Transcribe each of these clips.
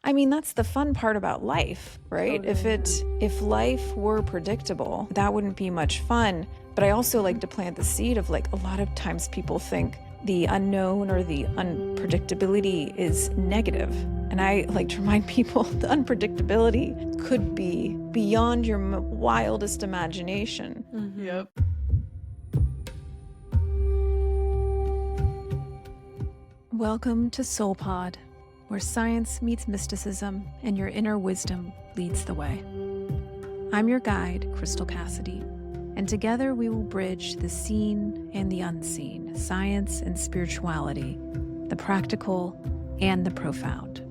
I mean, that's the fun part about life, right? Totally. If life were predictable, that wouldn't be much fun. But I also like to plant the seed of like, a lot of times people think the unknown or the unpredictability is negative. And I like to remind people the unpredictability could be beyond your wildest imagination. Yep. Welcome to SoulPod, where science meets mysticism and your inner wisdom leads the way. I'm your guide, Crystal Cassidy, and together we will bridge the seen and the unseen, science and spirituality, the practical and the profound.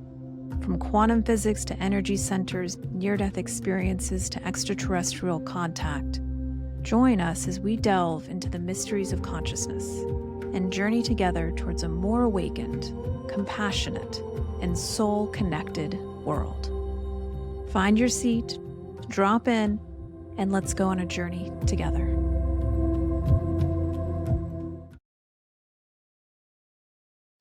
From quantum physics to energy centers, near-death experiences to extraterrestrial contact, join us as we delve into the mysteries of consciousness and journey together towards a more awakened, compassionate, and soul-connected world. Find your seat, drop in, and let's go on a journey together.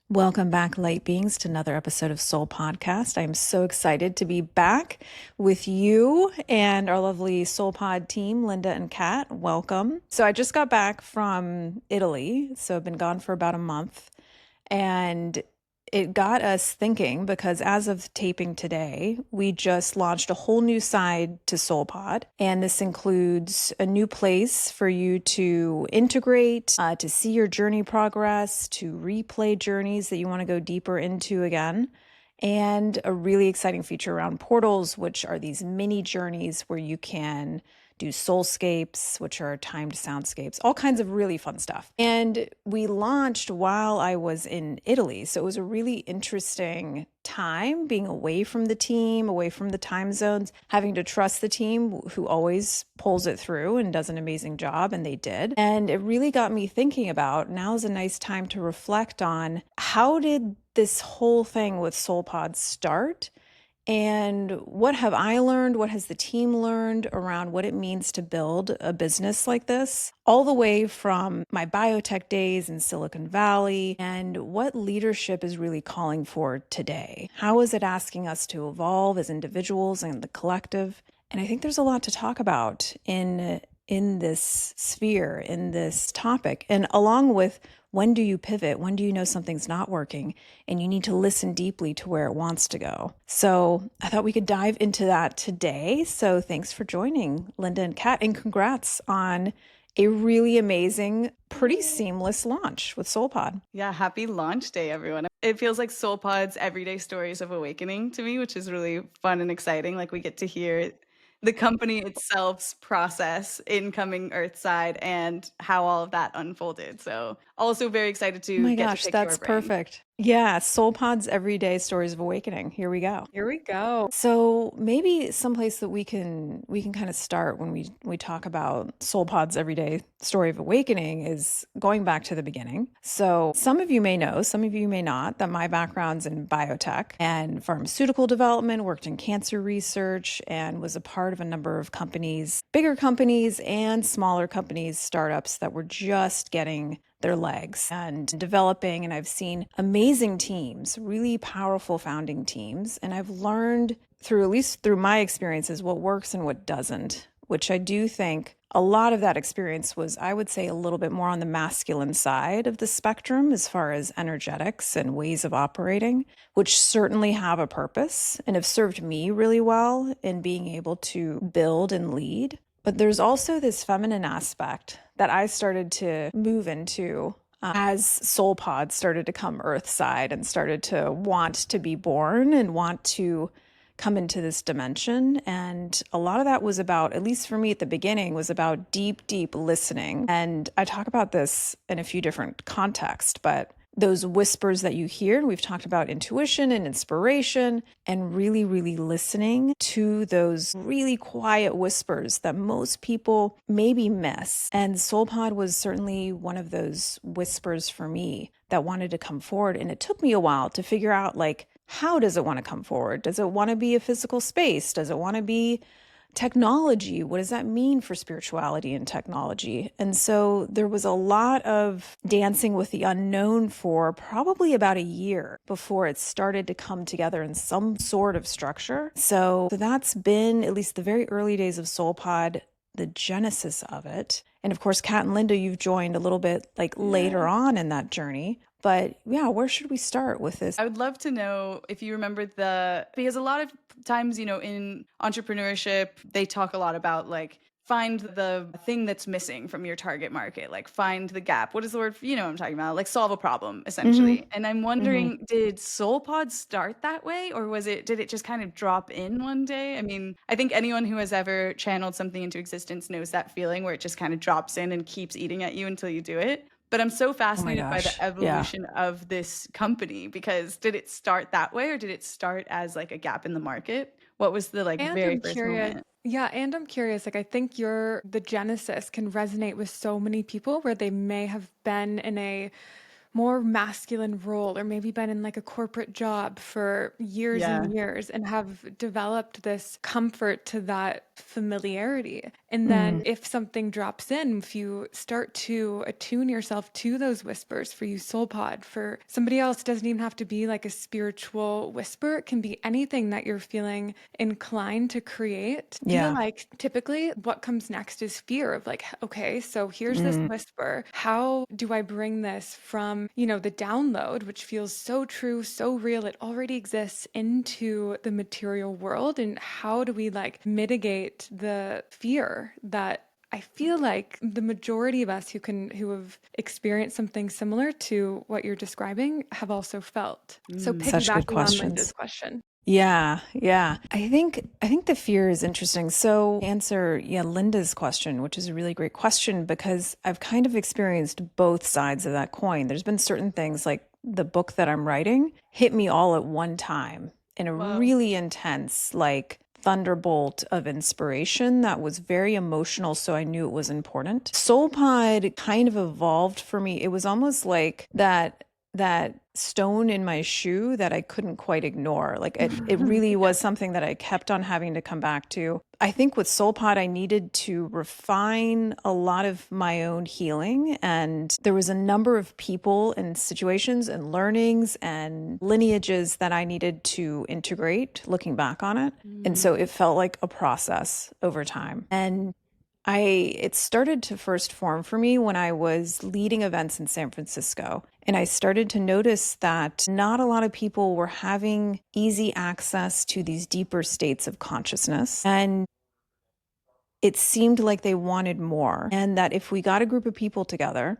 Welcome back, light beings, to another episode of Soul Podcast. I'm so excited to be back with you and our lovely SoulPod team, Linda and Kat. Welcome. So I just got back from Italy, so I've been gone for about a month, and it got us thinking because as of taping today, we just launched a whole new side to SoulPod. And this includes a new place for you to integrate, to see your journey progress, to replay journeys that you want to go deeper into again. And a really exciting feature around portals, which are these mini journeys where you can do soulscapes, which are timed soundscapes, all kinds of really fun stuff. And we launched while I was in Italy. So it was a really interesting time being away from the team, away from the time zones, having to trust the team who always pulls it through and does an amazing job, and they did. And it really got me thinking about, now is a nice time to reflect on, how did this whole thing with SoulPod start? And what have I learned? What has the team learned around what it means to build a business like this? All the way from my biotech days in Silicon Valley, and what leadership is really calling for today. How is it asking us to evolve as individuals and the collective? And I think there's a lot to talk about in this sphere, in this topic. And along with, when do you pivot? When do you know something's not working? And you need to listen deeply to where it wants to go. So I thought we could dive into that today. So thanks for joining, Linda and Kat, and congrats on a really amazing, pretty seamless launch with SoulPod. Yeah, happy launch day, everyone. It feels like SoulPod's everyday stories of awakening to me, which is really fun and exciting. Like, we get to hear the company itself's process, incoming Earthside, and how all of that unfolded. So also very excited to Oh my get gosh, to pick that's your brain. perfect. Yeah, SoulPod's everyday stories of awakening. Here we go. Here we go. So maybe someplace that we can kind of start when we talk about SoulPod's everyday story of awakening is going back to the beginning. So some of you may know, some of you may not, that my background's in biotech and pharmaceutical development, worked in cancer research, and was a part of a number of companies, bigger companies and smaller companies, startups that were just getting their legs and developing. And I've seen amazing teams, really powerful founding teams. And I've learned through, at least through my experiences, what works and what doesn't, which I do think a lot of that experience was, I would say, a little bit more on the masculine side of the spectrum as far as energetics and ways of operating, which certainly have a purpose and have served me really well in being able to build and lead. But there's also this feminine aspect that I started to move into as SoulPod started to come Earthside and started to want to be born and want to come into this dimension. And a lot of that was about, at least for me at the beginning, was about deep, deep listening. And I talk about this in a few different contexts, but those whispers that you hear, and we've talked about intuition and inspiration, and really, really listening to those really quiet whispers that most people maybe miss. And SoulPod was certainly one of those whispers for me that wanted to come forward. And it took me a while to figure out, like, how does it want to come forward? Does it want to be a physical space? Does it want to be technology, what does that mean for spirituality and technology? And so there was a lot of dancing with the unknown for probably about a year before it started to come together in some sort of structure. So that's been at least the very early days of SoulPod, the genesis of it. And of course, Kat and Linda, you've joined a little bit like later on in that journey. But yeah, where should we start with this? I would love to know if you remember because a lot of times, in entrepreneurship, they talk a lot about like find the thing that's missing from your target market, like find the gap. What is the word? You know what I'm talking about? Like solve a problem, essentially. And I'm wondering, did SoulPod start that way, or did it just kind of drop in one day? I mean, I think anyone who has ever channeled something into existence knows that feeling where it just kind of drops in and keeps eating at you until you do it. But I'm so Oh my fascinated by the gosh. Yeah. evolution of this company because did it start that way or did it start as like a gap in the market? What was the like And very I'm first curious. moment? Yeah, and I'm curious. Like, I think the genesis can resonate with so many people where they may have been in a more masculine role or maybe been in like a corporate job for years Yeah. and years and have developed this comfort to that familiarity. And then if something drops in, if you start to attune yourself to those whispers, for you soul pod, for somebody else, it doesn't even have to be like a spiritual whisper. It can be anything that you're feeling inclined to create. I feel Yeah. like typically what comes next is fear of like, okay, so here's this whisper. How do I bring this from, the download, which feels so true, so real, it already exists, into the material world? And how do we like mitigate the fear that I feel like the majority of us who have experienced something similar to what you're describing have also felt. So Such good piggybacking on Linda's questions. question. Yeah, yeah. I think the fear is interesting. So answer, yeah, Linda's question, which is a really great question because I've kind of experienced both sides of that coin. There's been certain things like the book that I'm writing hit me all at one time in a Wow. really intense, like thunderbolt of inspiration that was very emotional, so I knew it was important. SoulPod kind of evolved for me. It was almost like that stone in my shoe that I couldn't quite ignore. Like it really was something that I kept on having to come back to. I think with SoulPod, I needed to refine a lot of my own healing. And there was a number of people and situations and learnings and lineages that I needed to integrate looking back on it. And so it felt like a process over time. And it started to first form for me when I was leading events in San Francisco. And I started to notice that not a lot of people were having easy access to these deeper states of consciousness. And it seemed like they wanted more. And that if we got a group of people together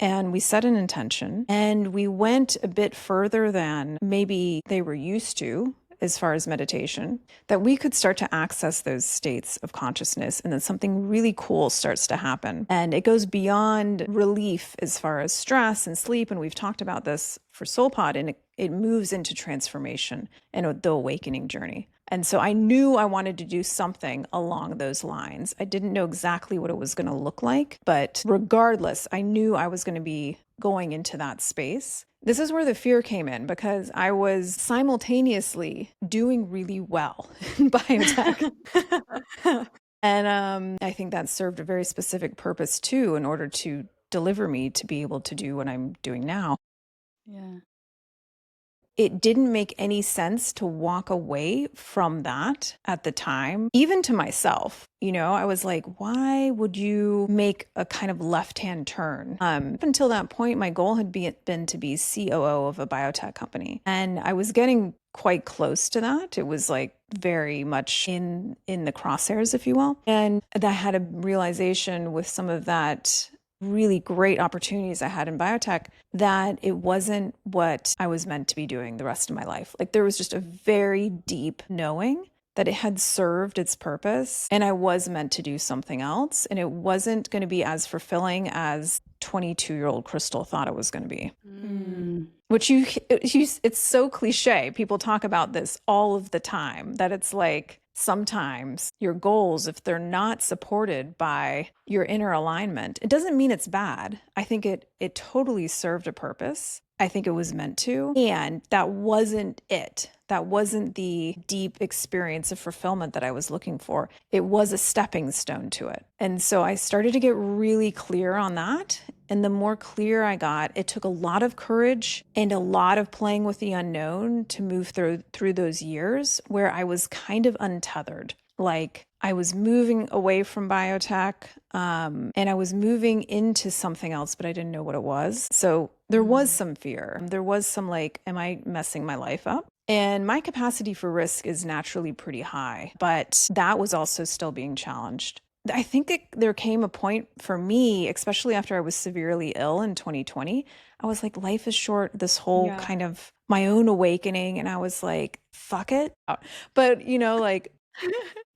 and we set an intention and we went a bit further than maybe they were used to, as far as meditation, that we could start to access those states of consciousness and then something really cool starts to happen. And it goes beyond relief as far as stress and sleep. And we've talked about this for SoulPod, and it moves into transformation and the awakening journey. And so I knew I wanted to do something along those lines. I didn't know exactly what it was going to look like, but regardless, I knew I was going to be going into that space. This is where the fear came in because I was simultaneously doing really well in biotech. And I think that served a very specific purpose too, in order to deliver me to be able to do what I'm doing now. Yeah. It didn't make any sense to walk away from that at the time, even to myself. I was like, why would you make a kind of left-hand turn? Up until that point, my goal had been to be COO of a biotech company. And I was getting quite close to that. It was like very much in the crosshairs, if you will. And I had a realization with some of that really great opportunities I had in biotech that it wasn't what I was meant to be doing the rest of my life. Like there was just a very deep knowing that it had served its purpose and I was meant to do something else. And it wasn't going to be as fulfilling as 22-year-old Crystal thought it was going to be. Which it's so cliche. People talk about this all of the time, that it's like sometimes your goals, if they're not supported by your inner alignment, it doesn't mean it's bad. I think it totally served a purpose. I think it was meant to. And that wasn't it. That wasn't the deep experience of fulfillment that I was looking for. It was a stepping stone to it. And so I started to get really clear on that. And the more clear I got, it took a lot of courage and a lot of playing with the unknown to move through those years where I was kind of untethered. Like I was moving away from biotech, and I was moving into something else, but I didn't know what it was. So there was some fear. There was some like, am I messing my life up? And my capacity for risk is naturally pretty high, but that was also still being challenged. I think there came a point for me, especially after I was severely ill in 2020. I was like, life is short, this whole kind of my own awakening. And I was like, fuck it. But,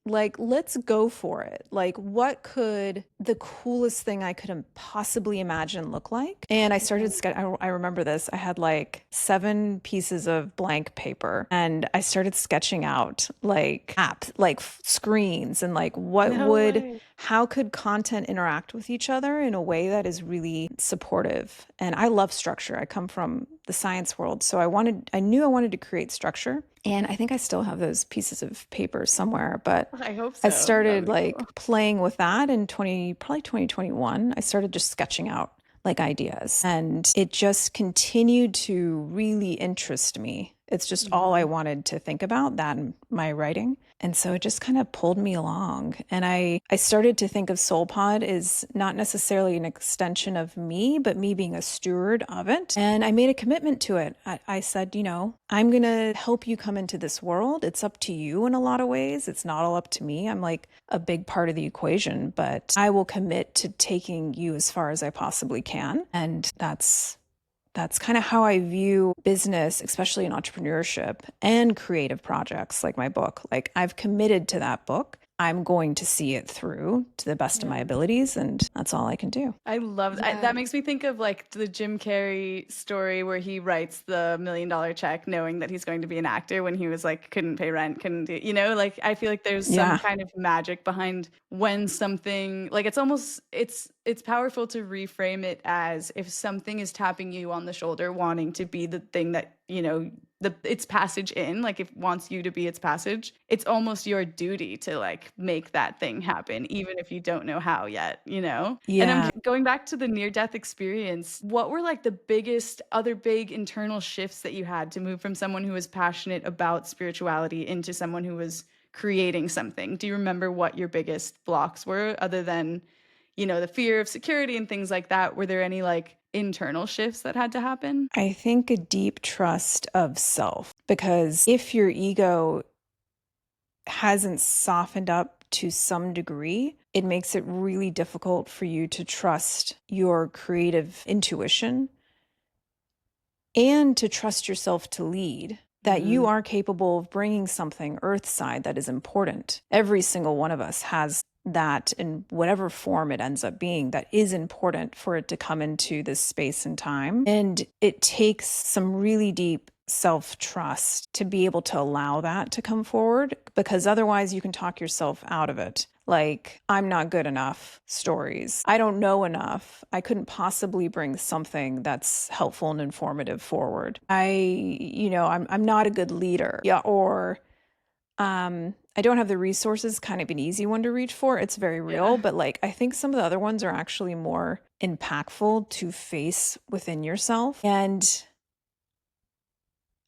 like let's go for it. Like what could the coolest thing I could possibly imagine look like? And I started I remember this. I had like 7 pieces of blank paper and I started sketching out like apps, like screens and like how could content interact with each other in a way that is really supportive? And I love structure. I come from the science world. So I knew I wanted to create structure. And I think I still have those pieces of paper somewhere, but I hope so. I started like playing with that in probably 2021. I started just sketching out like ideas and it just continued to really interest me. It's just all I wanted to think about, that and my writing. And so it just kind of pulled me along. And I started to think of SoulPod as not necessarily an extension of me, but me being a steward of it. And I made a commitment to it. I said, I'm going to help you come into this world. It's up to you in a lot of ways. It's not all up to me. I'm like a big part of the equation, but I will commit to taking you as far as I possibly can. And that's kind of how I view business, especially in entrepreneurship and creative projects like my book. Like I've committed to that book. I'm going to see it through to the best of my abilities, and that's all I can do. I love that. That makes me think of like the Jim Carrey story where he writes the $1 million check knowing that he's going to be an actor when he was like couldn't pay rent, couldn't do, like I feel like there's some kind of magic behind when something like it's powerful to reframe it as if something is tapping you on the shoulder wanting to be the thing that its passage in, like if it wants you to be its passage, it's almost your duty to like make that thing happen, even if you don't know how yet, Yeah. And I'm going back to the near-death experience. What were like the biggest other big internal shifts that you had to move from someone who was passionate about spirituality into someone who was creating something? Do you remember what your biggest blocks were other than, the fear of security and things like that? Were there any like internal shifts that had to happen? I think a deep trust of self, because if your ego hasn't softened up to some degree, it makes it really difficult for you to trust your creative intuition and to trust yourself to lead, that you are capable of bringing something earthside that is important. Every single one of us has that in whatever form it ends up being that is important for it to come into this space and time. And it takes some really deep self-trust to be able to allow that to come forward, because otherwise you can talk yourself out of it. Like, I'm not good enough stories. I don't know enough. I couldn't possibly bring something that's helpful and informative forward. I'm not a good leader. Yeah, or I don't have the resources, kind of an easy one to reach for. It's very real, but like I think some of the other ones are actually more impactful to face within yourself. And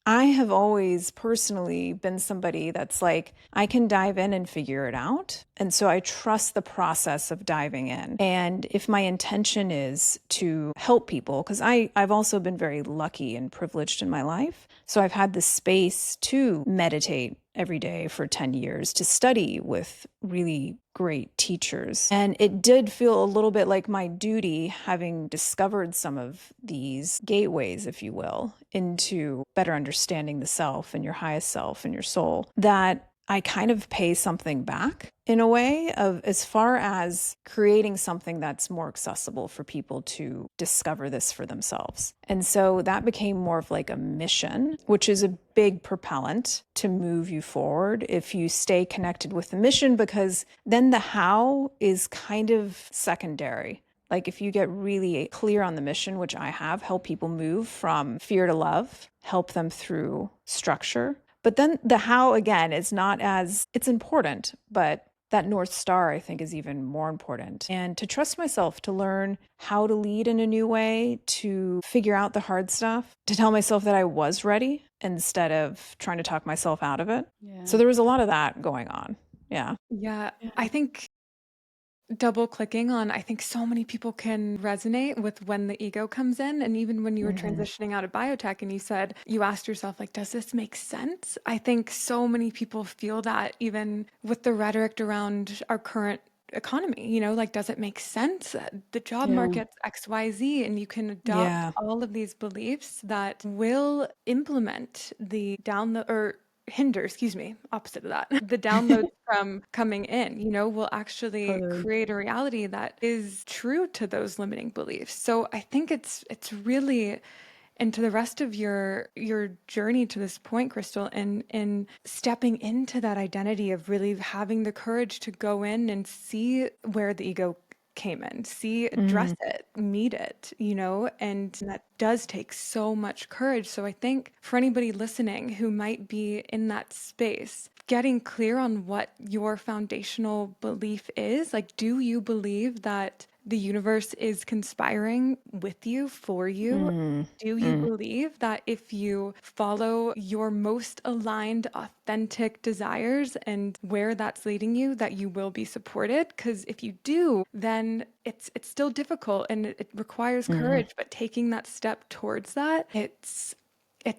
I have always personally been somebody that's like, I can dive in and figure it out. And so I trust the process of diving in. And if my intention is to help people, because I've also been very lucky and privileged in my life. So I've had the space to meditate every day for 10 years, to study with really great teachers. And it did feel a little bit like my duty, having discovered some of these gateways, if you will, into better understanding the self and your highest self and your soul, that I kind of pay something back in a way of as far as creating something that's more accessible for people to discover this for themselves. And so that became more of like a mission, which is a big propellant to move you forward if you stay connected with the mission, because then the how is kind of secondary. Like if you get really clear on the mission, which I have, help people move from fear to love, help them through structure. But then the how, again, is not as, it's important, but that North Star, I think, is even more important. And to trust myself, to learn how to lead in a new way, to figure out the hard stuff, to tell myself that I was ready instead of trying to talk myself out of it. Yeah. So there was a lot of that going on. Yeah. Yeah, I think double clicking on, I think so many people can resonate with when the ego comes in. And even when you were transitioning out of biotech and you said, you asked yourself, like, does this make sense? I think so many people feel that even with the rhetoric around our current economy, you know, like, does it make sense? The job Yeah. market's XYZ, and you can adopt Yeah. all of these beliefs that will implement the download or hinder, excuse me, opposite of that, the downloads from coming in, you know, will actually Totally. create a reality that is true to those limiting beliefs. So I think it's really, and to the rest of your journey to this point, Crystal, in stepping into that identity of really having the courage to go in and see where the ego came in, see, address it, meet it, you know, and that does take so much courage. So I think for anybody listening who might be in that space, getting clear on what your foundational belief is, like, do you believe that the universe is conspiring with you, for you? Do you believe that if you follow your most aligned, authentic desires and where that's leading you, that you will be supported? Because if you do, then it's still difficult and it requires courage, but taking that step towards that, it's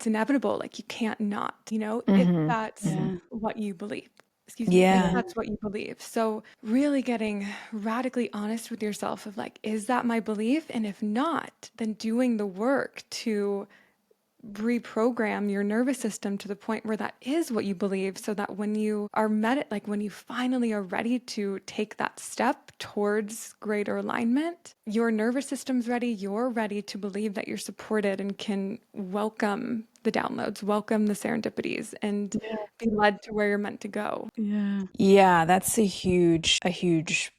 inevitable. Like, you can't not, you know, if that's what you believe. Excuse me, if Yeah. that's what you believe. So really getting radically honest with yourself of like, is that my belief? And if not, then doing the work to reprogram your nervous system to the point where that is what you believe, so that when you are like when you finally are ready to take that step towards greater alignment, your nervous system's ready, you're ready to believe that you're supported and can welcome the downloads, welcome the serendipities, and be led to where you're meant to go. Yeah. Yeah, that's a huge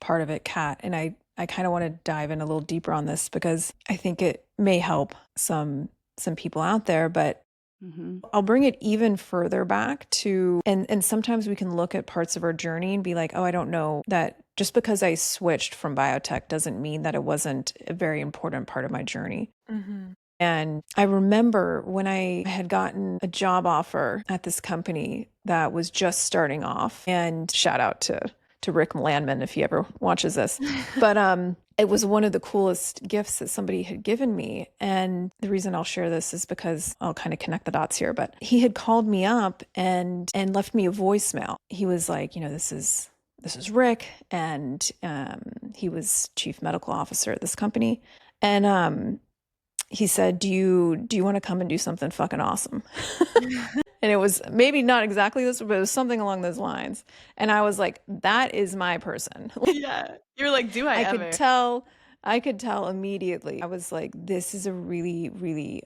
part of it, Kat. And I kind of want to dive in a little deeper on this because I think it may help some people out there, but I'll bring it even further back to, and sometimes we can look at parts of our journey and be like, oh, I don't know that just because I switched from biotech doesn't mean that it wasn't a very important part of my journey. And I remember when I had gotten a job offer at this company that was just starting off, and shout out to Rick Landman if he ever watches this. But it was one of the coolest gifts that somebody had given me. And the reason I'll share this is because I'll kind of connect the dots here. But he had called me up and left me a voicemail. He was like, you know, this is Rick, and he was chief medical officer at this company. And he said, do you want to come and do something fucking awesome? And it was maybe not exactly this, but it was something along those lines. And I was like, that is my person. Yeah. You're like, do I ever? I could tell immediately. I was like, this is a really, really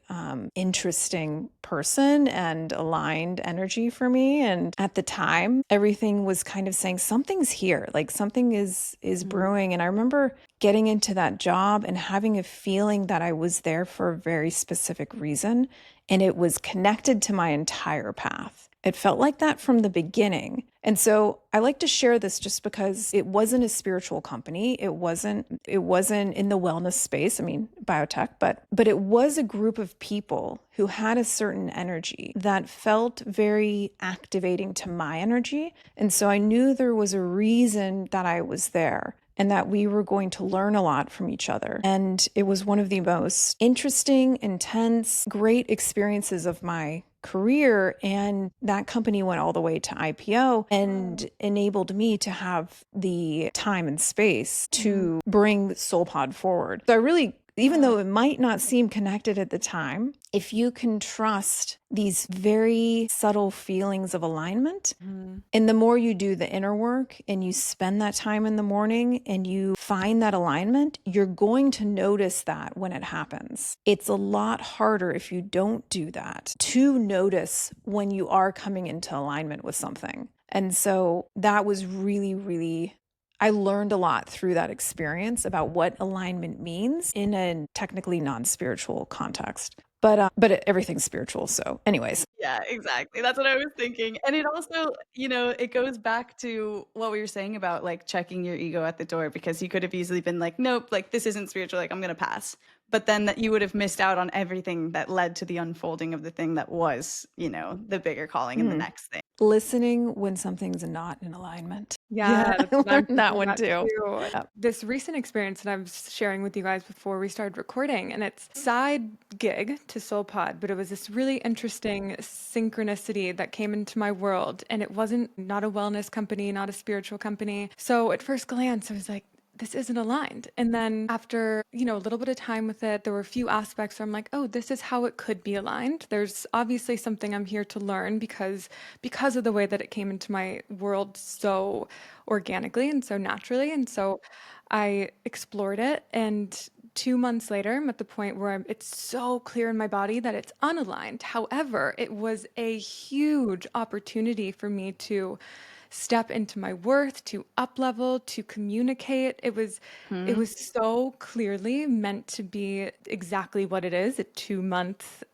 interesting person and aligned energy for me. And at the time, everything was kind of saying something's here, like something is brewing. And I remember getting into that job and having a feeling that I was there for a very specific reason. And it was connected to my entire path. It felt like that from the beginning. And so I like to share this just because it wasn't a spiritual company. It wasn't in the wellness space. I mean, biotech, but it was a group of people who had a certain energy that felt very activating to my energy. And so I knew there was a reason that I was there, and that we were going to learn a lot from each other. And it was one of the most interesting, intense, great experiences of my career. And that company went all the way to IPO and enabled me to have the time and space to bring SoulPod forward. So I really, even though it might not seem connected at the time, if you can trust these very subtle feelings of alignment, and the more you do the inner work and you spend that time in the morning and you find that alignment, you're going to notice that when it happens. It's a lot harder if you don't do that to notice when you are coming into alignment with something. And so that was really, really I learned a lot through that experience about what alignment means in a technically non-spiritual context. But everything's spiritual. So anyways. Yeah, exactly. That's what I was thinking. And it also, it goes back to what we were saying about like checking your ego at the door, because you could have easily been like, nope, like this isn't spiritual, like I'm going to pass. But then that you would have missed out on everything that led to the unfolding of the thing that was, the bigger calling and the next thing. Listening when something's not in alignment. Yeah, that's I what I'm learned that thinking one about too. too. This recent experience that I was sharing with you guys before we started recording, and it's side gig to SoulPod, but it was this really interesting synchronicity that came into my world, and it wasn't not a wellness company, not a spiritual company. So at first glance, I was like, this isn't aligned. And then after, a little bit of time with it, there were a few aspects where I'm like, oh, this is how it could be aligned. There's obviously something I'm here to learn because of the way that it came into my world so organically and so naturally. And so I explored it, and 2 months later, I'm at the point where it's so clear in my body that it's unaligned. However, it was a huge opportunity for me to step into my worth, to up level, to communicate. It was so clearly meant to be exactly what it is, a 2 month,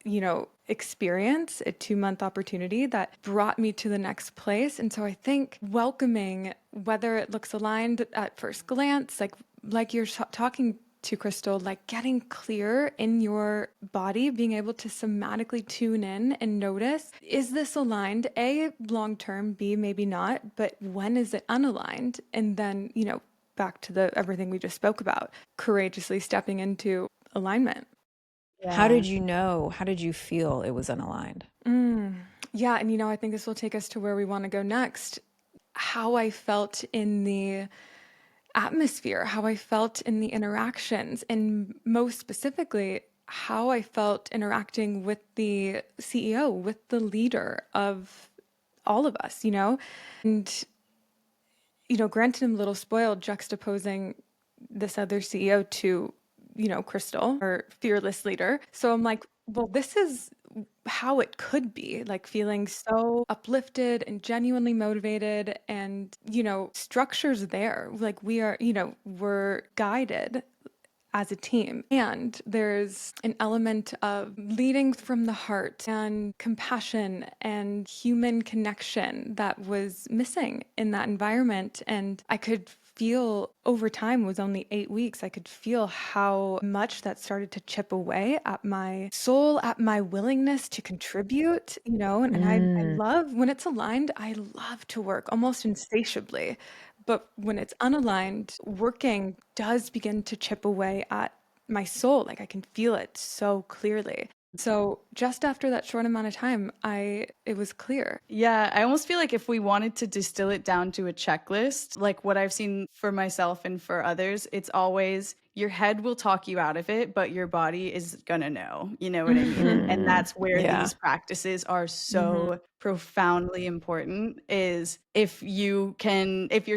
experience, a 2 month opportunity that brought me to the next place. And so I think welcoming, whether it looks aligned at first glance, like you're talking to Crystal, like getting clear in your body, being able to somatically tune in and notice, is this aligned? A, long term, B, maybe not, but when is it unaligned? And then, back to everything we just spoke about, courageously stepping into alignment. How Yeah. did you know? How did you feel it was unaligned? Yeah, and I think this will take us to where we want to go next. How I felt in the atmosphere, how I felt in the interactions, and most specifically, how I felt interacting with the CEO, with the leader of all of us, And, granted, I'm a little spoiled juxtaposing this other CEO to, Crystal, our fearless leader. So I'm like, well, this is how it could be, like feeling so uplifted and genuinely motivated, and structures there, like we're guided as a team, and there's an element of leading from the heart and compassion and human connection that was missing in that environment. And I could feel over time, it was only 8 weeks, I could feel how much that started to chip away at my soul, at my willingness to contribute, and I love when it's aligned. I love to work almost insatiably. But when it's unaligned, working does begin to chip away at my soul. Like I can feel it so clearly. So just after that short amount of time, it was clear. Yeah, I almost feel like if we wanted to distill it down to a checklist, like what I've seen for myself and for others, it's always your head will talk you out of it, but your body is gonna know. You know what I mean? And that's where Yeah. these practices are so profoundly important, is if you're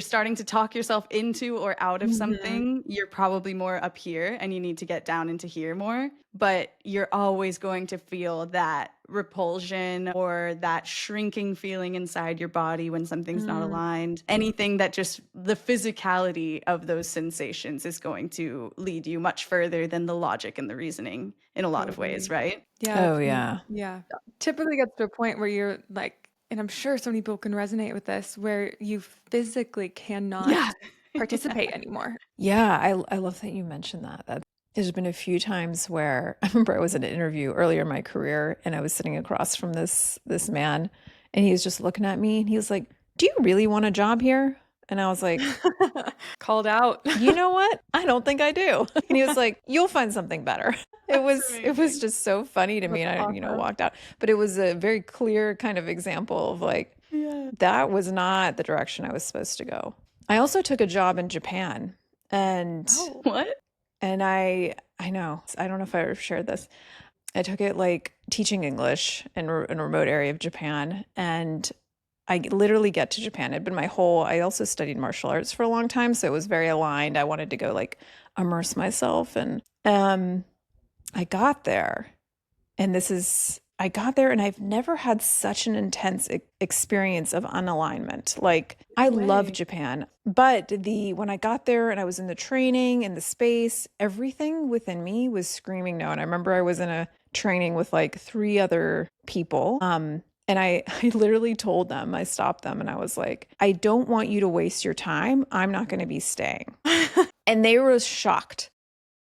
starting to talk yourself into or out of something, you're probably more up here and you need to get down into here more. But you're always going to feel that repulsion or that shrinking feeling inside your body when something's not aligned. Anything that just the physicality of those sensations is going to lead you much further than the logic and the reasoning in a lot of ways, right? Yeah. Oh, yeah. Yeah. Typically gets to a point where you're like, and I'm sure so many people can resonate with this, where you physically cannot participate anymore. Yeah, I love that you mentioned that. There's been a few times where I remember I was in an interview earlier in my career and I was sitting across from this man and he was just looking at me and he was like, "Do you really want a job here?" And I was like, Called out. "You know what? I don't think I do." And he was like, "You'll find something better." It was just so funny to me, and I, Awesome. walked out. But it was a very clear kind of example of like that was not the direction I was supposed to go. I also took a job in Japan and Oh. What? and I know, I don't know if I ever shared this. I took it like teaching English in a remote area of Japan, and I literally get to Japan. It'd been I also studied martial arts for a long time, so it was very aligned. I wanted to go like immerse myself, and I got there, and this is I got there and I've never had such an intense experience of unalignment. Like, I No love way. Japan, but when I got there and I was in the training and the space, everything within me was screaming no. And I remember I was in a training with like 3 other people. And I literally told them, I stopped them and I was like, I don't want you to waste your time. I'm not going to be staying. And they were shocked.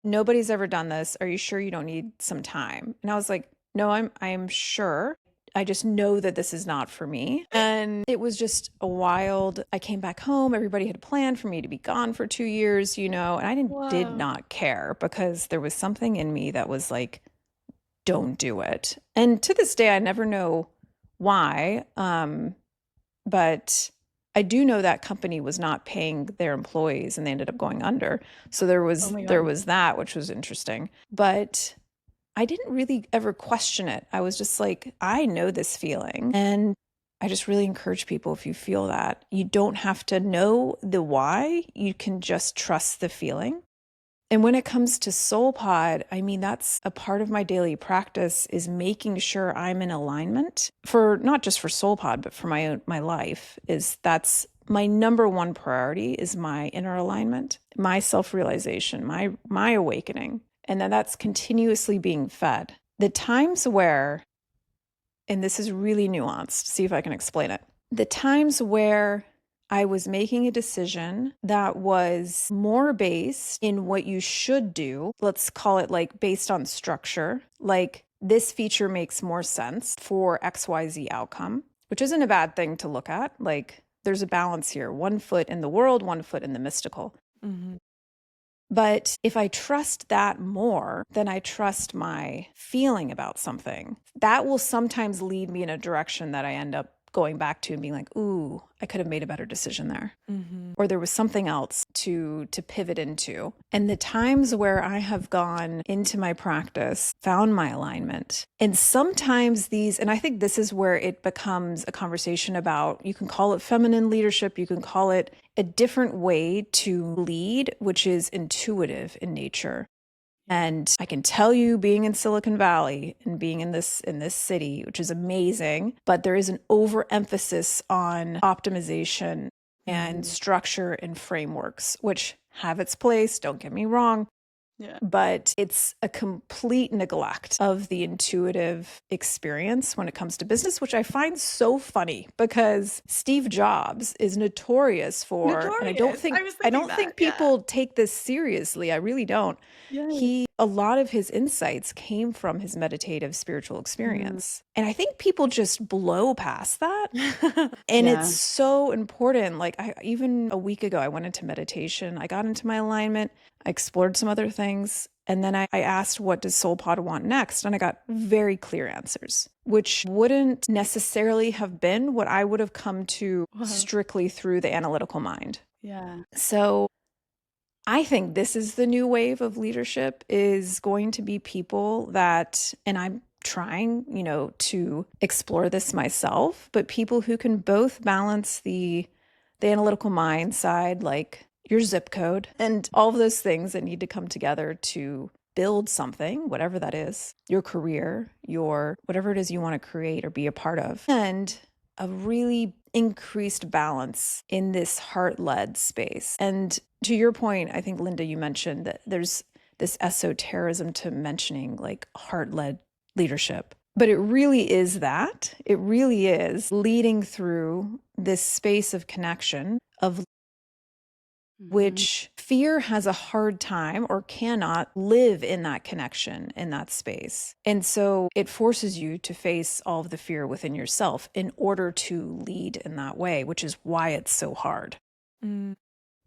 Nobody's ever done this. Are you sure you don't need some time? And I was like, no, I'm sure. I just know that this is not for me. And it was just a wild. I came back home. Everybody had planned for me to be gone for 2 years, and I did Wow. not care because there was something in me that was like, don't do it. And to this day, I never know why. But I do know that company was not paying their employees and they ended up going under. So there Oh was my there God. was that, which was interesting. But I didn't really ever question it. I was just like, I know this feeling. And I just really encourage people, if you feel that, you don't have to know the why. You can just trust the feeling. And when it comes to SoulPod, I mean, that's a part of my daily practice, is making sure I'm in alignment for not just for SoulPod, but for my life. That's my number one priority, is my inner alignment, my self-realization, my awakening. And then that's continuously being fed. The times where, and this is really nuanced, see if I can explain it. The times where I was making a decision that was more based in what you should do, let's call it like based on structure, like this feature makes more sense for XYZ outcome, which isn't a bad thing to look at. Like, there's a balance here, 1 foot in the world, 1 foot in the mystical. Mhm. But if I trust that more than I trust my feeling about something, that will sometimes lead me in a direction that I end up going back to and being like, ooh, I could have made a better decision there. Mhm. Or there was something else to pivot into. And the times where I have gone into my practice, found my alignment, and sometimes and I think this is where it becomes a conversation about, you can call it feminine leadership, you can call it a different way to lead, which is intuitive in nature. And I can tell you, being in Silicon Valley and being in this city, which is amazing, but there is an overemphasis on optimization and structure and frameworks, which have its place, don't get me wrong. Yeah. But it's a complete neglect of the intuitive experience when it comes to business, which I find so funny because Steve Jobs is notorious for, and I don't Notorious. I was thinking that. think people take this seriously. I really don't. Yeah. A lot of his insights came from his meditative spiritual Mm. experience. And I think people just blow past that. And Yeah. it's so important. Like, even a week ago, I went into meditation. I got into my alignment. I explored some other things. And then I asked, what does SoulPod want next? And I got very clear answers, which wouldn't necessarily have been what I would have come to Wow. strictly through the analytical mind. Yeah. So I think this is the new wave of leadership, is going to be people that, and I'm trying, to explore this myself, but people who can both balance the analytical mind side, like your zip code and all of those things that need to come together to build something, whatever that is, your career, your whatever it is you want to create or be a part of, and a really increased balance in this heart-led space. And to your point, I think, Linda, you mentioned that there's this esotericism to mentioning like heart-led leadership. But it really is that. It really is leading through this space of connection, of which fear has a hard time or cannot live in that connection, in that space. And so it forces you to face all of the fear within yourself in order to lead in that way, which is why it's so hard. Mm.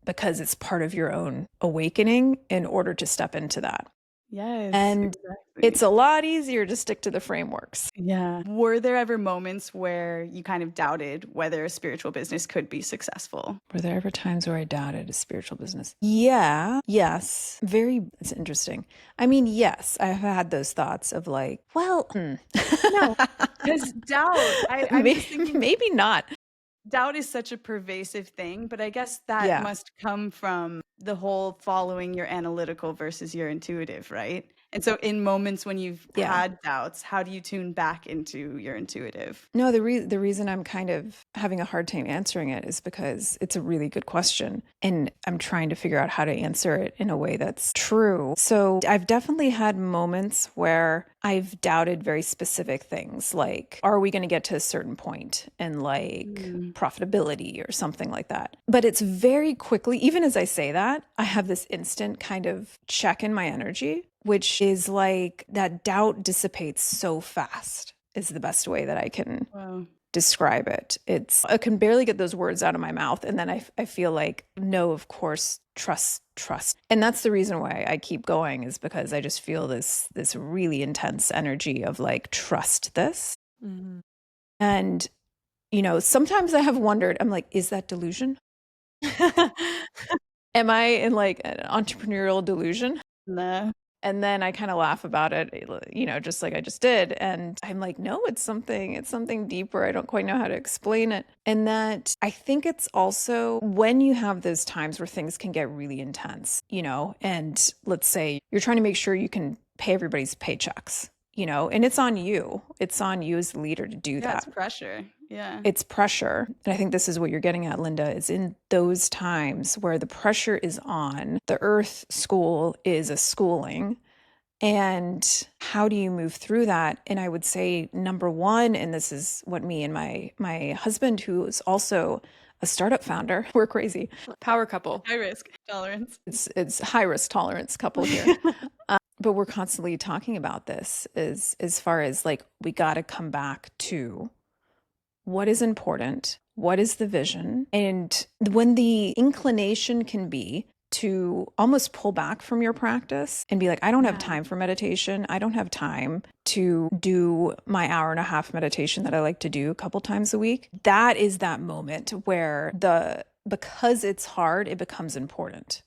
Because it's part of your own awakening in order to step into that. Yes, And exactly. it's a lot easier to stick to the frameworks. Yeah. Were there ever moments where you kind of doubted whether a spiritual business could be successful? Were there ever times where I doubted a spiritual business? Yeah, yes. It's interesting. I mean, yes, I've had those thoughts of like, well, No, because doubt, I'm just thinking, maybe not. doubt is such a pervasive thing, but I guess that Yeah. must come from the whole following your analytical versus your intuitive, right? And so in moments when you've Yeah. had doubts, how do you tune back into your intuitive? No, the reason I'm kind of having a hard time answering it is because it's a really good question. And I'm trying to figure out how to answer it in a way that's true. So I've definitely had moments where I've doubted very specific things, like, are we going to get to a certain point in like profitability or something like that? But it's very quickly, even as I say that, I have this instant kind of check in my energy, which is like that doubt dissipates so fast is the best way that I can Wow. describe it. I can barely get those words out of my mouth. And then I feel like, no, of course, trust. And that's the reason why I keep going, is because I just feel this really intense energy of like, trust this. Mhm. And, sometimes I have wondered, I'm like, is that delusion? Am I in like an entrepreneurial delusion? No. And then I kind of laugh about it, just like I just did. And I'm like, no, it's something deeper. I don't quite know how to explain it. And that I think it's also when you have those times where things can get really intense, and let's say you're trying to make sure you can pay everybody's paychecks, and it's on you. It's on you as the leader to do Yeah, that. it's pressure. Yeah. It's pressure. And I think this is what you're getting at, Linda, is in those times where the pressure is on, the earth school is a schooling. And how do you move through that? And I would say number one, and this is what me and my husband, who is also a startup founder, we're crazy. Power couple. High risk tolerance. It's high risk tolerance couple here. But we're constantly talking about this as far as like, we got to come back to what is important, what is the vision, and when the inclination can be to almost pull back from your practice and be like, I don't have time for meditation. I don't have time to do my hour and a half meditation that I like to do a couple times a week. That is that moment where because it's hard, it becomes important.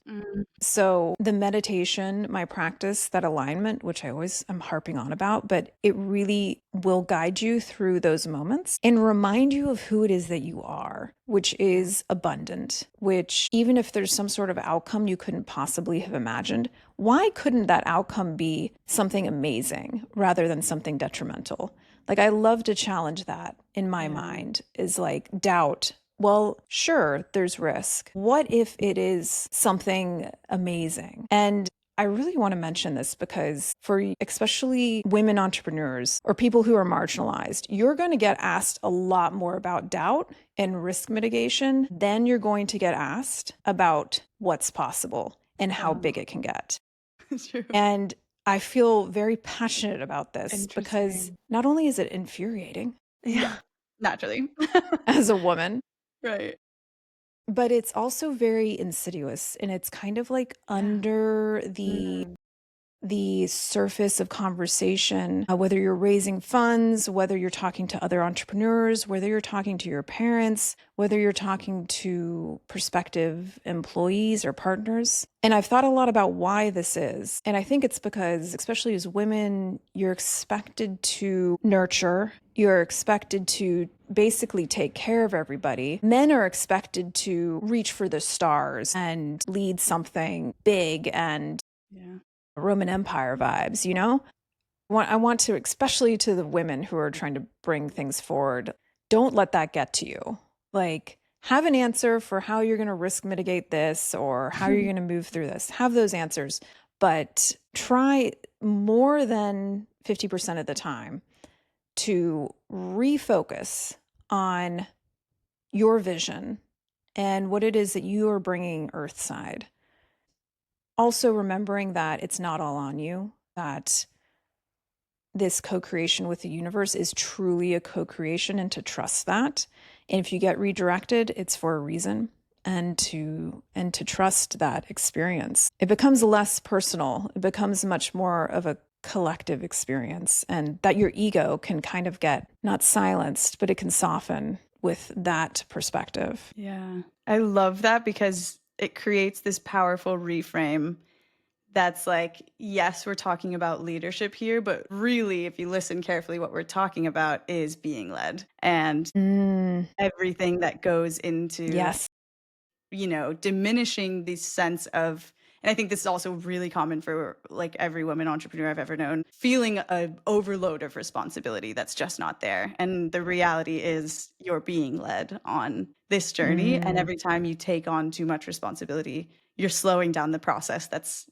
So the meditation, my practice, that alignment, which I always am harping on about, but it really will guide you through those moments and remind you of who it is that you are, which is abundant, which even if there's some sort of outcome you couldn't possibly have imagined, why couldn't that outcome be something amazing rather than something detrimental? Like, I love to challenge that in my mind, is like doubt. Well, sure, there's risk. What if it is something amazing? And I really want to mention this because for especially women entrepreneurs or people who are marginalized, you're going to get asked a lot more about doubt and risk mitigation than you're going to get asked about what's possible and how big it can get. True. And I feel very passionate about this because Interesting. not only is it infuriating Yeah. Naturally. as a woman, Right. but it's also very insidious, and it's kind of like under the surface of conversation, whether you're raising funds, whether you're talking to other entrepreneurs, whether you're talking to your parents, whether you're talking to prospective employees or partners. And I've thought a lot about why this is. And I think it's because, especially as women, you're expected to nurture, you're expected to basically take care of everybody. Men are expected to reach for the stars and lead something big and Yeah. Roman Empire vibes, I want to, especially to the women who are trying to bring things forward, don't let that get to you. Like, have an answer for how you're going to risk mitigate this or how you're going to move through this. Have those answers, but try more than 50% of the time to refocus on your vision and what it is that you are bringing Earthside. Also remembering that it's not all on you, that this co-creation with the universe is truly a co-creation, and to trust that. And if you get redirected, it's for a reason, and to trust that experience. It becomes less personal. It becomes much more of a collective experience, and that your ego can kind of get not silenced, but it can soften with that perspective. Yeah. I love that because it creates this powerful reframe that's like, yes, we're talking about leadership here, but really, if you listen carefully, what we're talking about is being led and everything that goes into, Yes. diminishing the sense of And I think this is also really common for like every woman entrepreneur I've ever known, feeling an overload of responsibility that's just not there. And the reality is you're being led on this journey. And every time you take on too much responsibility, you're slowing down the process. That's,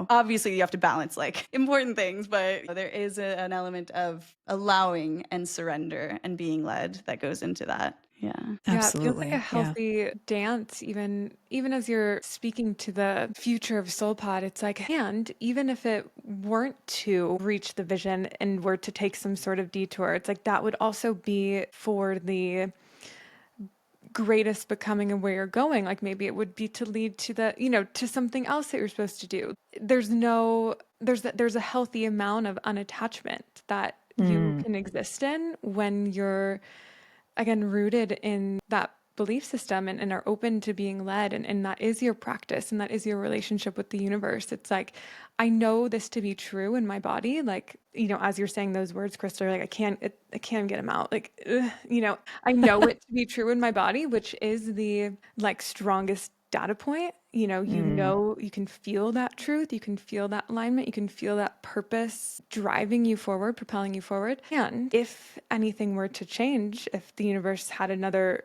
obviously you have to balance like important things, but there is an element of allowing and surrender and being led that goes into that. Yeah. Yeah, it feels like a Absolutely. Yeah. healthy dance, even as you're speaking to the future of SoulPod, it's like, and even if it weren't to reach the vision and were to take some sort of detour, it's like that would also be for the greatest becoming and where you're going. Like maybe it would be to lead to to something else that you're supposed to do. There's a healthy amount of unattachment that you can exist in when you're again rooted in that belief system and are open to being led, and that is your practice and that is your relationship with the universe. It's like, I know this to be true in my body, like, as you're saying those words, Crystal, like I can't get them out, like, I know it to be true in my body, which is the like strongest data point. You can feel that truth, you can feel that alignment, you can feel that purpose driving you forward, propelling you forward. And if anything were to change, if the universe had another,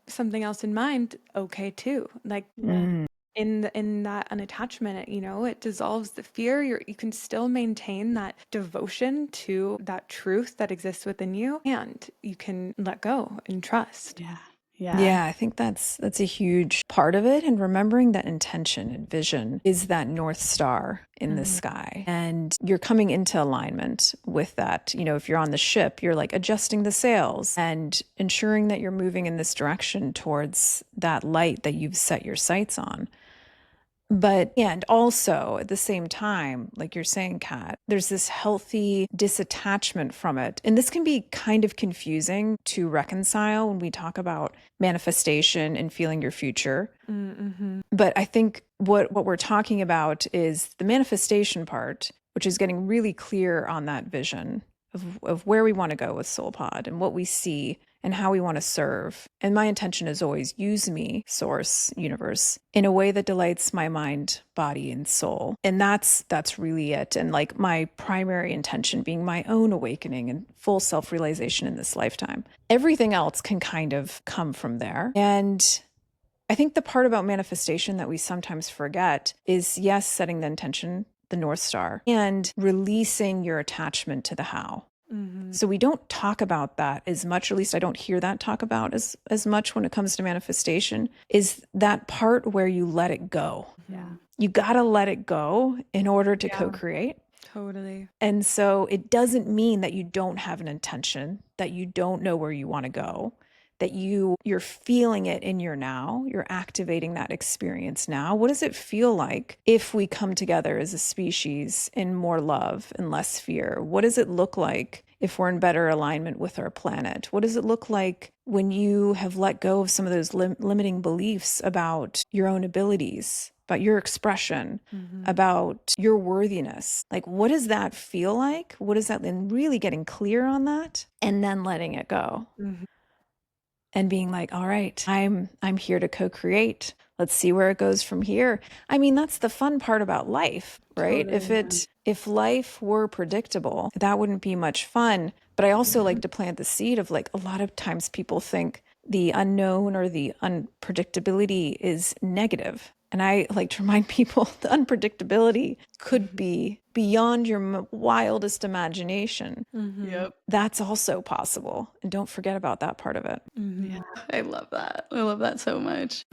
something else in mind, okay too. Like in that unattachment, it dissolves the fear. You can still maintain that devotion to that truth that exists within you, and you can let go and trust. Yeah. Yeah, I think that's a huge part of it. And remembering that intention and vision is that North Star in the sky. And you're coming into alignment with that. If you're on the ship, you're like adjusting the sails and ensuring that you're moving in this direction towards that light that you've set your sights on. But, and also at the same time, like you're saying, Kat, there's this healthy disattachment from it. And this can be kind of confusing to reconcile when we talk about manifestation and feeling your future. But I think what we're talking about is the manifestation part, which is getting really clear on that vision of where we want to go with SoulPod and what we see and how we want to serve. And my intention is always use me, source, universe, in a way that delights my mind, body, and soul. And that's really it. And like my primary intention being my own awakening and full self-realization in this lifetime. Everything else can kind of come from there. And I think the part about manifestation that we sometimes forget is, yes, setting the intention, the North Star, and releasing your attachment to the how. So we don't talk about that as much, or at least I don't hear that talk about as much when it comes to manifestation, is that part where you let it go. Yeah. You got to let it go in order to co-create. Totally. And so it doesn't mean that you don't have an intention, that you don't know where you want to go, that you're feeling it in your now, you're activating that experience now. What does it feel like if we come together as a species in more love and less fear? What does it look like if we're in better alignment with our planet? What does it look like when you have let go of some of those limiting beliefs about your own abilities, about your expression, about your worthiness? Like, what does that feel like? What is that? And really getting clear on that and then letting it go. And being like, all right, I'm here to co-create. Let's see where it goes from here. I mean, that's the fun part about life, right? Totally, If life were predictable, that wouldn't be much fun. But I also like to plant the seed of like, a lot of times people think the unknown or the unpredictability is negative. And I like to remind people the unpredictability could be beyond your wildest imagination. Yep. That's also possible. And don't forget about that part of it. Yeah. I love that. I love that so much.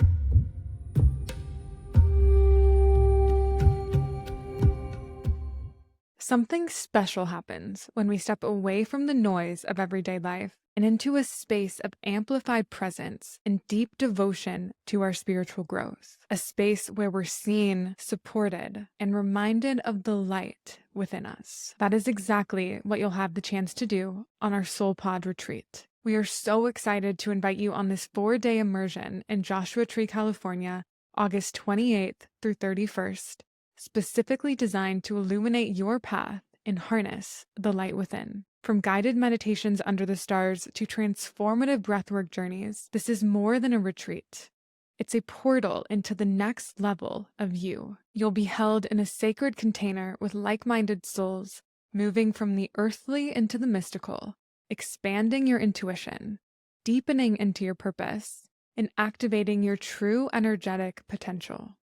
Something special happens when we step away from the noise of everyday life and into a space of amplified presence and deep devotion to our spiritual growth. A space where we're seen, supported, and reminded of the light within us. That is exactly what you'll have the chance to do on our SoulPod retreat. We are so excited to invite you on this 4-day immersion in Joshua Tree, California, August 28th through 31st. Specifically designed to illuminate your path and harness the light within. From guided meditations under the stars to transformative breathwork journeys, this is more than a retreat. It's a portal into the next level of you. You'll be held in a sacred container with like-minded souls, moving from the earthly into the mystical, expanding your intuition, deepening into your purpose, and activating your true energetic potential.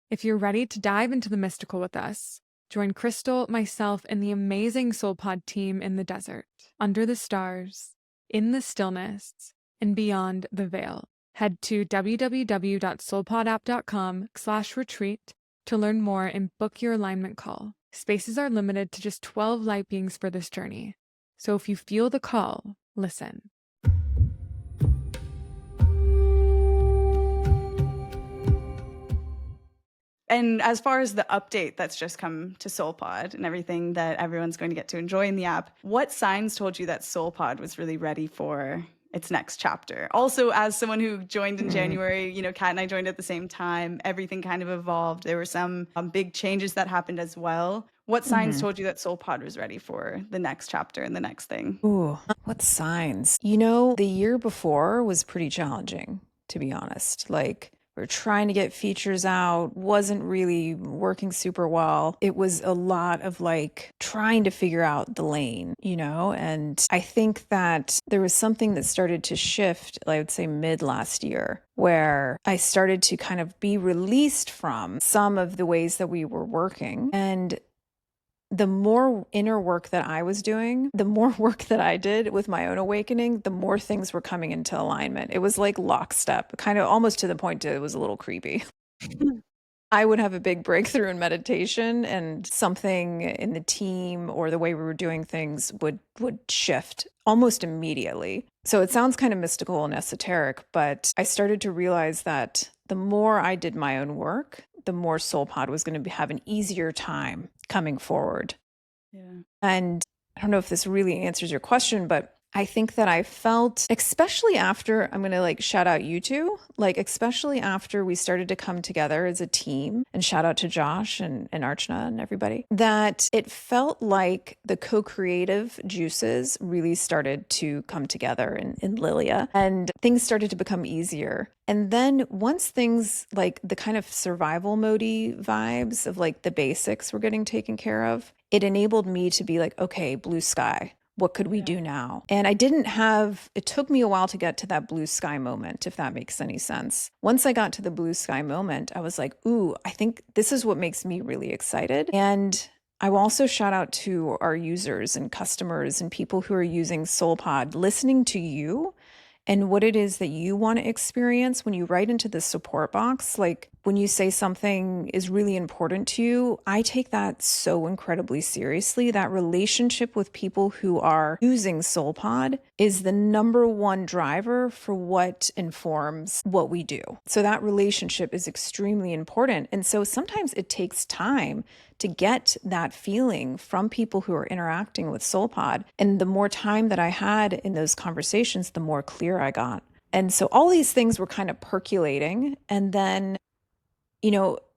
If you're ready to dive into the mystical with us, join Crystal, myself, and the amazing SoulPod team in the desert, under the stars, in the stillness, and beyond the veil. Head to www.soulpodapp.com/retreat to learn more and book your alignment call. Spaces are limited to just 12 light beings for this journey. So if you feel the call, listen. And as far as the update that's just come to SoulPod and everything that everyone's going to get to enjoy in the app, what signs told you that SoulPod was really ready for its next chapter? Also, as someone who joined in January, Kat and I joined at the same time, everything kind of evolved. There were some big changes that happened as well. What signs told you that SoulPod was ready for the next chapter and the next thing? Ooh, what signs? The year before was pretty challenging, to be honest. Like, we're trying to get features out, wasn't really working super well. It was a lot of like trying to figure out the lane, and I think that there was something that started to shift, I would say mid last year, where I started to kind of be released from some of the ways that we were working. And the more inner work that I was doing, the more work that I did with my own awakening, the more things were coming into alignment. It was like lockstep, kind of almost to the point that it was a little creepy. I would have a big breakthrough in meditation, and something in the team or the way we were doing things would shift almost immediately. So it sounds kind of mystical and esoteric, but I started to realize that the more I did my own work, the more SoulPod was going to have an easier time coming forward. Yeah. And I don't know if this really answers your question, but I think that I felt, especially after, I'm going to like shout out you two, like especially after we started to come together as a team, and shout out to Josh and Archana and everybody, that it felt like the co-creative juices really started to come together in Lilia, and things started to become easier. And then once things like the kind of survival mode-y vibes of like the basics were getting taken care of, it enabled me to be like, okay, blue sky. What could we do now? And it took me a while to get to that blue sky moment, if that makes any sense. Once I got to the blue sky moment, I was like, ooh, I think this is what makes me really excited. And I will also shout out to our users and customers and people who are using SoulPod, listening to you and what it is that you want to experience when you write into the support box. Like when you say something is really important to you, I take that so incredibly seriously. That relationship with people who are using SoulPod is the number one driver for what informs what we do. So that relationship is extremely important. And so sometimes it takes time to get that feeling from people who are interacting with SoulPod. And the more time that I had in those conversations, the more clear I got. And so all these things were kind of percolating. And then,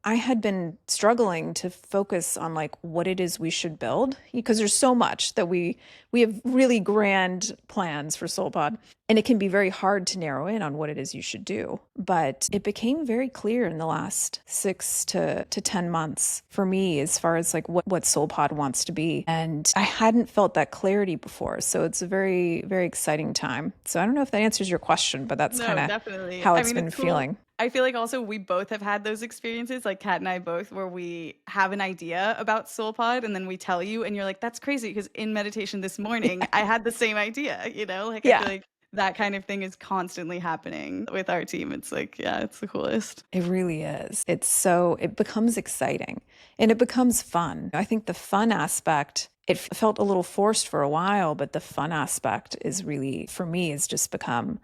I had been struggling to focus on like what it is we should build, because there's so much that we have really grand plans for SoulPod, and it can be very hard to narrow in on what it is you should do. But it became very clear in the last 6 to 10 months for me as far as like what SoulPod wants to be. And I hadn't felt that clarity before. So it's a very, very exciting time. So I don't know if that answers your question, but that's kind of definitely how it's been feeling. I feel like also we both have had those experiences, like Kat and I both, where we have an idea about SoulPod and then we tell you and you're like, that's crazy, because in meditation this morning, I had the same idea, I feel like that kind of thing is constantly happening with our team. It's like, yeah, it's the coolest. It really is. It becomes exciting and it becomes fun. I think the fun aspect, it felt a little forced for a while, but the fun aspect is really, for me, has just become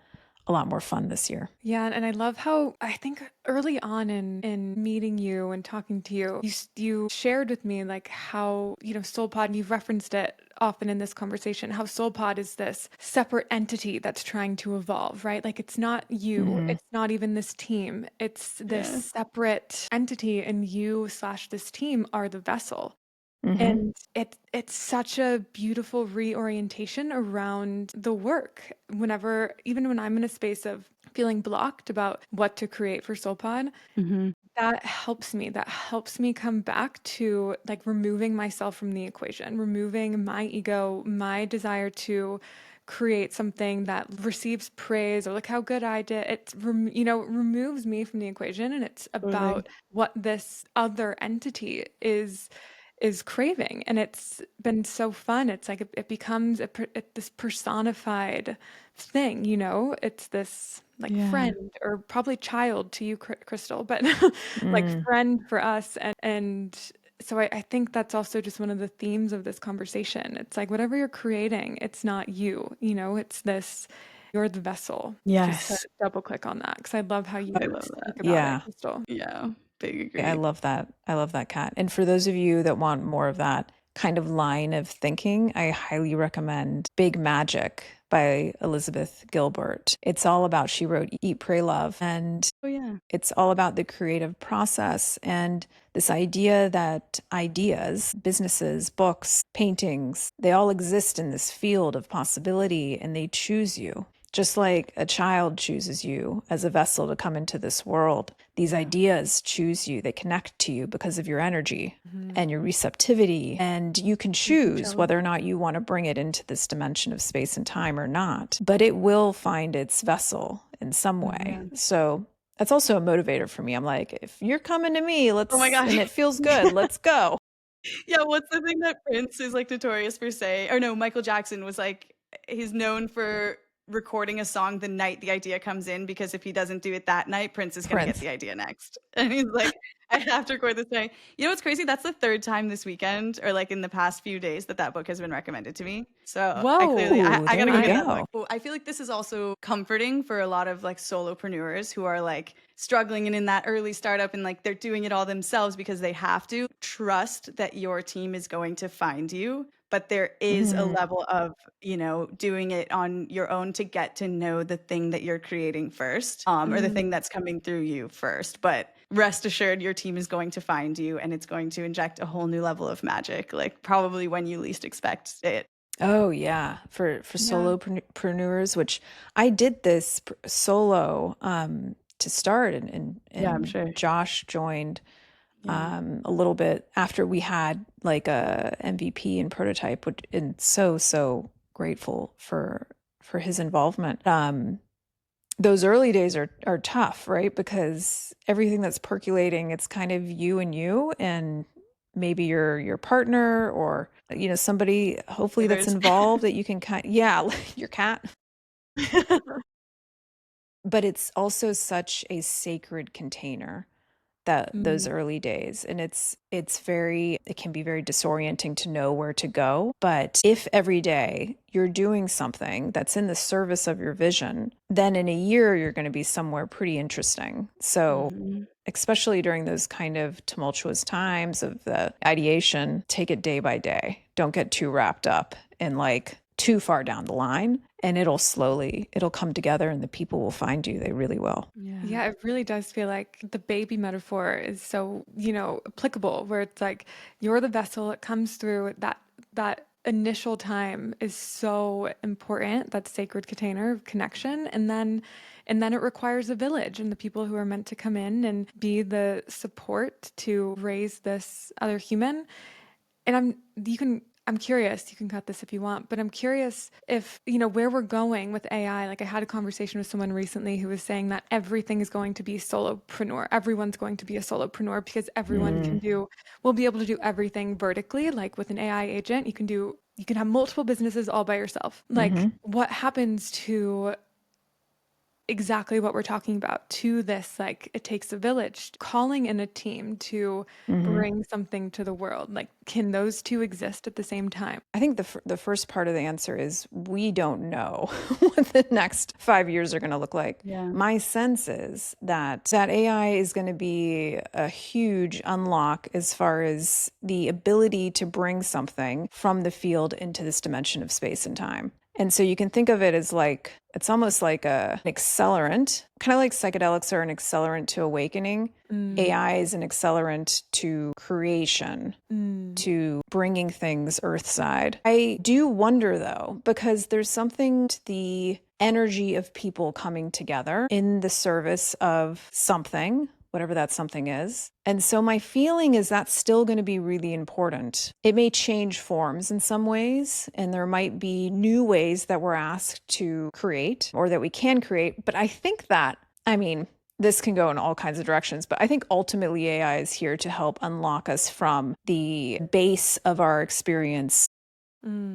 a lot more fun this year. Yeah, and I love how I think early on in meeting you and talking to you, you shared with me like how, SoulPod, and you've referenced it often in this conversation, how SoulPod is this separate entity that's trying to evolve, right? Like it's not you, it's not even this team, it's this separate entity, and you/this team are the vessel. And it's such a beautiful reorientation around the work. Even when I'm in a space of feeling blocked about what to create for SoulPod, Mhm. that helps me. That helps me come back to like removing myself from the equation, removing my ego, my desire to create something that receives praise or look how good I did. Removes me from the equation, and it's Totally. about what this other entity is craving. And it's been so fun. It's like it becomes this personified thing, it's this like Yeah. friend or probably child to you, Crystal, but like Mm. friend for us. And so I think that's also just one of the themes of this conversation. It's like whatever you're creating, it's not you, it's this, you're the vessel. Just to Yes. double click on that, because I love how you I love that. speak about it, Yeah. Crystal. Yeah. Big I agree. love that. I love that, Kat. And for those of you that want more of that kind of line of thinking, I highly recommend Big Magic by Elizabeth Gilbert. It's all about, she wrote Eat, Pray, Love, and Oh, yeah. it's all about the creative process and this idea that ideas, businesses, books, paintings, they all exist in this field of possibility and they choose you. Just like a child chooses you as a vessel to come into this world, these Yeah. ideas choose you. They connect to you because of your energy Mhm. and your receptivity. And you can choose chills. whether or not you want to bring it into this dimension of space and time or not, but it will find its vessel in some way. Yeah. So that's also a motivator for me. I'm like, if you're coming to me, Oh my gosh. and it feels good, let's go. Yeah, what's the thing that Prince is like notorious for saying? Or no, Michael Jackson was like, he's known for recording a song the night the idea comes in, because if he doesn't do it that night, Prince is gonna get Prince. the idea next. And he's like, I have to record this night. You know what's crazy? That's the third time this weekend, or like in the past few days, that book has been recommended to me. So I clearly, Whoa, Ooh, I there gotta go you get that nice. book. go. Well, I feel like this is also comforting for a lot of like solopreneurs who are like struggling and in that early startup, and like they're doing it all themselves because they have to. Trust that your team is going to find you, but there is a Mhm. level of, doing it on your own to get to know the thing that you're creating first, or the thing Mm. that's coming through you first. But rest assured, your team is going to find you, and it's going to inject a whole new level of magic, like probably when you least expect it. Oh yeah, for Yeah. solopreneurs, which I did this solo to start, Yeah, I'm and sure. Josh joined Yeah. a little bit after we had like a MVP and prototype, which, and so grateful for his involvement. Those early days are tough, right? Because everything that's percolating, it's kind of you and maybe your partner, or somebody hopefully that's Givers. involved that you can yeah, your cat. But it's also such a sacred container, that those Mm. early days, and it can be very disorienting to know where to go. But if every day you're doing something that's in the service of your vision, then in a year you're going to be somewhere pretty interesting. So Mhm. especially during those kind of tumultuous times of the ideation, take it day by day. Don't get too wrapped up in like too far down the line, and it'll come together and the people will find you. They really will. Yeah, it really does feel like the baby metaphor is so, applicable, where it's like you're the vessel, it comes through, that initial time is so important, that sacred container of connection, and then it requires a village and the people who are meant to come in and be the support to raise this other human. And I'm curious, you can cut this if you want, but I'm curious if, where we're going with AI. Like I had a conversation with someone recently who was saying that everything is going to be solopreneur. Everyone's going to be a solopreneur because everyone Mm. will be able to do everything vertically. Like with an AI agent, you can have multiple businesses all by yourself. Like Hmm. what happens to exactly what we're talking about, to this, like it takes a village, calling in a team to Hmm. bring something to the world. Like can those two exist at the same time? I think the first part of the answer is we don't know what the next 5 years are going to look like. Yeah. My sense is that AI is going to be a huge unlock as far as the ability to bring something from the field into this dimension of space and time. And so you can think of it as like, it's almost like an accelerant, kind of like psychedelics are an accelerant to awakening. AI is an accelerant to creation, to bringing things earthside. I do wonder though, because there's something to the energy of people coming together in the service of something, whatever that something is. And so my feeling is that's still going to be really important. It may change forms in some ways, and there might be new ways that we're asked to create or that we can create. But I think that, I mean, this can go in all kinds of directions, but I think ultimately AI is here to help unlock us from the base of our experience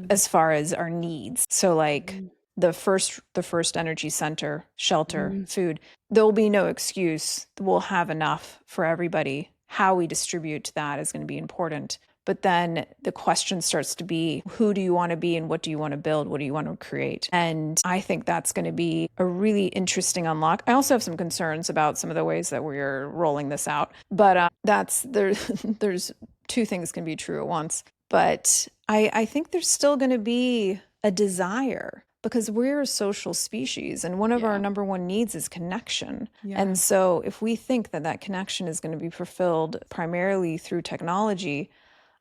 as far as our needs. So like the first energy center, shelter, food, there'll be no excuse. We'll have enough for everybody. How we distribute that is going to be important. But then the question starts to be, who do you want to be and what do you want to build? What do you want to create? And I think that's going to be a really interesting unlock. I also have some concerns about some of the ways that we're rolling this out. But there's two things can be true at once. But I think there's still going to be a desire because we're a social species and one of our number one needs is connection. And so if we think that that connection is going to be fulfilled primarily through technology,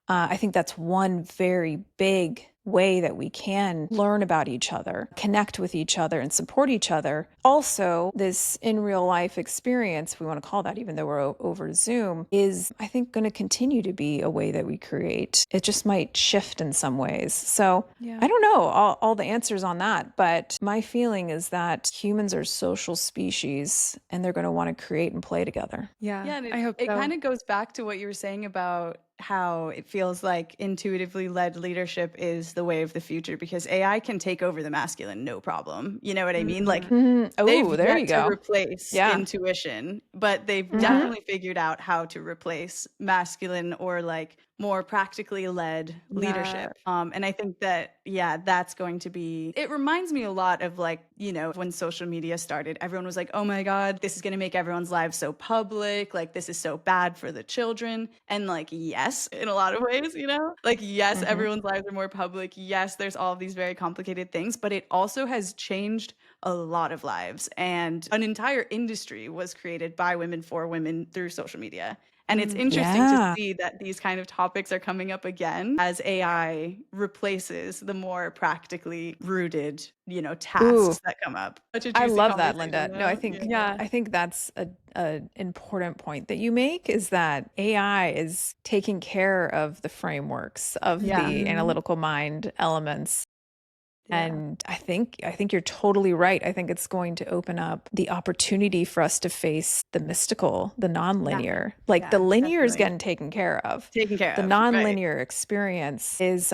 I think that's one very big way that we can learn about each other, connect with each other, and support each other. Also, this in real life experience, if we want to call that, even though we're over Zoom, is, I think, going to continue to be a way that we create. It just might shift in some ways. So I don't know all the answers on that, but my feeling is that humans are social species and they're going to want to create and play together. Yeah, and I hope it so. kind of goes back to what you were saying about how it feels like intuitively led leadership is the way of the future because AI can take over the masculine, no problem. You know what I mean? Like they've there yet you to go. replace intuition, but they've definitely figured out how to replace masculine or like more practically led leadership. And I think that, that's going to be, it reminds me a lot of like, when social media started, everyone was like, oh my God, this is going to make everyone's lives so public. Like, this is so bad for the children. And like, yes, in a lot of ways, like, yes, everyone's lives are more public. Yes, there's all of these very complicated things, but it also has changed a lot of lives. And an entire industry was created by women for women through social media. And it's interesting to see that these kind of topics are coming up again as AI replaces the more practically rooted, tasks that come up. Such a I juicy love that, conversation, Linda. No, I think that's a important point that you make is that AI is taking care of the frameworks of the analytical mind elements. And I think you're totally right. I think it's going to open up the opportunity for us to face the mystical, the nonlinear. Like the linear is getting taken care of. The nonlinear experience is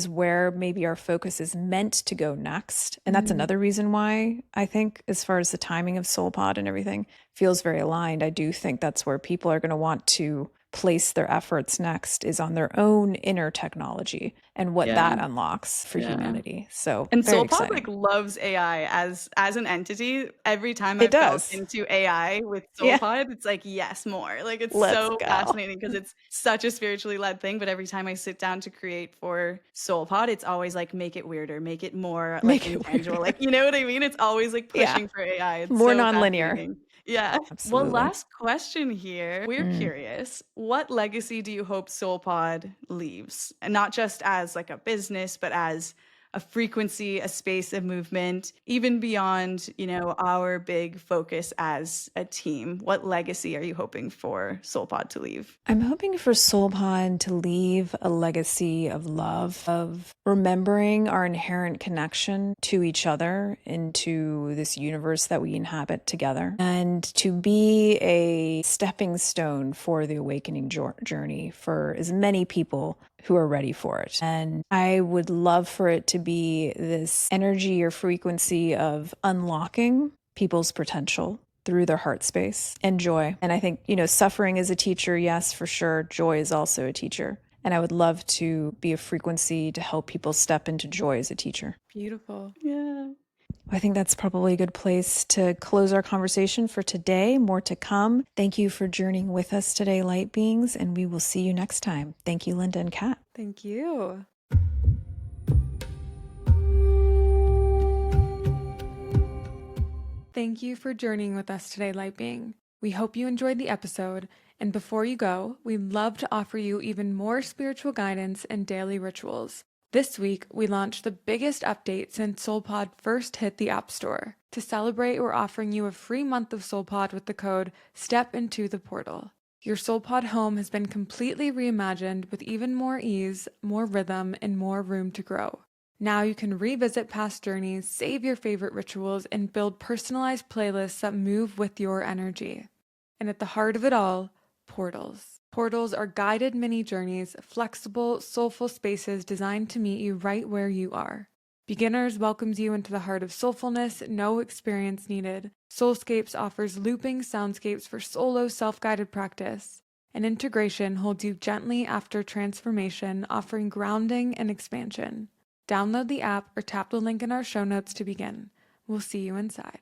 where maybe our focus is meant to go next. And that's another reason why I think, as far as the timing of SoulPod and everything, feels very aligned. I do think that's where people are going to want to place their efforts next is on their own inner technology and what that unlocks for humanity. So and very SoulPod exciting. like loves AI as an entity. Every time I've delved into AI with SoulPod, it's like, yes, more. Like it's so fascinating because it's such a spiritually led thing. But every time I sit down to create for SoulPod, it's always like make it weirder, make it more like intangible. Like, you know what I mean? It's always like pushing for AI. It's more so nonlinear. Yeah. Absolutely. Well, last question here. We're curious, what legacy do you hope SoulPod leaves? And not just as like a business, but as a frequency, a space of movement, even beyond, our big focus as a team. What legacy are you hoping for SoulPod to leave? I'm hoping for SoulPod to leave a legacy of love, of remembering our inherent connection to each other, into this universe that we inhabit together, and to be a stepping stone for the awakening journey for as many people who are ready for it. And I would love for it to be this energy or frequency of unlocking people's potential through their heart space and joy. And I think, suffering is a teacher, yes, for sure. Joy is also a teacher. And I would love to be a frequency to help people step into joy as a teacher. Beautiful. Yeah. I think that's probably a good place to close our conversation for today. More to come. Thank you for journeying with us today, Light Beings, and we will see you next time. Thank you, Linda and Kat. Thank you. thank you for journeying with us today, Light Being. We hope you enjoyed the episode, and before you go, we'd love to offer you even more spiritual guidance and daily rituals. This week, we launched the biggest update since SoulPod first hit the App Store. To celebrate, we're offering you a free month of SoulPod with the code Step Into the Portal. Your SoulPod home has been completely reimagined with even more ease, more rhythm, and more room to grow. Now you can revisit past journeys, save your favorite rituals, and build personalized playlists that move with your energy. And at the heart of it all, portals. Portals are guided mini journeys, flexible, soulful spaces designed to meet you right where you are. Beginners welcomes you into the heart of soulfulness, no experience needed. Soulscapes offers looping soundscapes for solo self-guided practice. And Integration holds you gently after transformation, offering grounding and expansion. Download the app or tap the link in our show notes to begin. We'll see you inside.